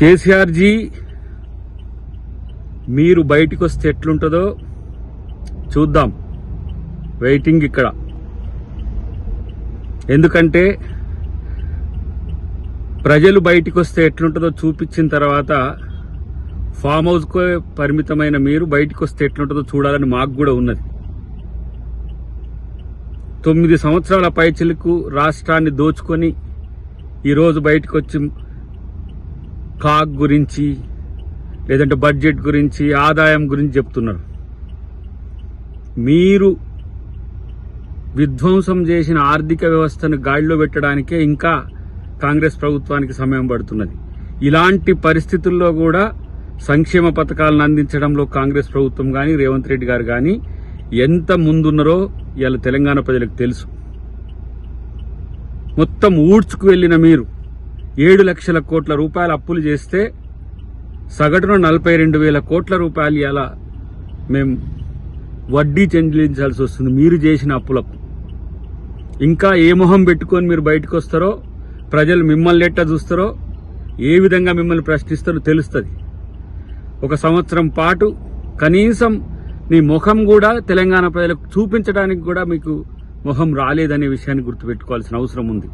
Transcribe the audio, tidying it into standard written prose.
KCR G మీరు బయటికి వస్తే ఎట్లుంటుందో చూద్దాం. వెయిటింగ్ ఇక్కడ. ఎందుకంటే ప్రజలు బయటికి వస్తే ఎట్లుంటుందో చూపించిన తర్వాత ఫామ్ హౌస్కు పరిమితమైన మీరు బయటికి వస్తే ఎట్లుంటుందో చూడాలని మాకు కూడా ఉన్నది. 9 సంవత్సరాల పైచిలకు రాష్ట్రాన్ని దోచుకొని ఈరోజు బయటకు వచ్చి కాగ్ గురించి లేదంటే బడ్జెట్ గురించి ఆదాయం గురించి చెప్తున్నారు. మీరు విధ్వంసం చేసిన ఆర్థిక వ్యవస్థను గాడిలో పెట్టడానికే ఇంకా కాంగ్రెస్ ప్రభుత్వానికి సమయం పడుతున్నది. ఇలాంటి పరిస్థితుల్లో కూడా సంక్షేమ పథకాలను అందించడంలో కాంగ్రెస్ ప్రభుత్వం కానీ రేవంత్ రెడ్డి గారు కానీ ఎంత ముందున్నారో ఇవాళ తెలంగాణ ప్రజలకు తెలుసు. మొత్తం ఊడ్చుకు వెళ్లిన మీరు 7 లక్షల కోట్ల రూపాయల అప్పులు చేస్తే సగటున 42,000 కోట్ల రూపాయలు ఇలా మేము వడ్డీ చెల్లించాల్సి వస్తుంది మీరు చేసిన అప్పులకు. ఇంకా ఏ మొహం పెట్టుకొని మీరు బయటకు వస్తారో, ప్రజలు మిమ్మల్ని ఎట్టా చూస్తారో, ఏ విధంగా మిమ్మల్ని ప్రశ్నిస్తారో తెలుస్తుంది. 1 సంవత్సరం పాటు కనీసం నీ ముఖం కూడా తెలంగాణ ప్రజలకు చూపించడానికి కూడా మీకు ముఖం రాలేదనే విషయాన్ని గుర్తుపెట్టుకోవాల్సిన అవసరం ఉంది.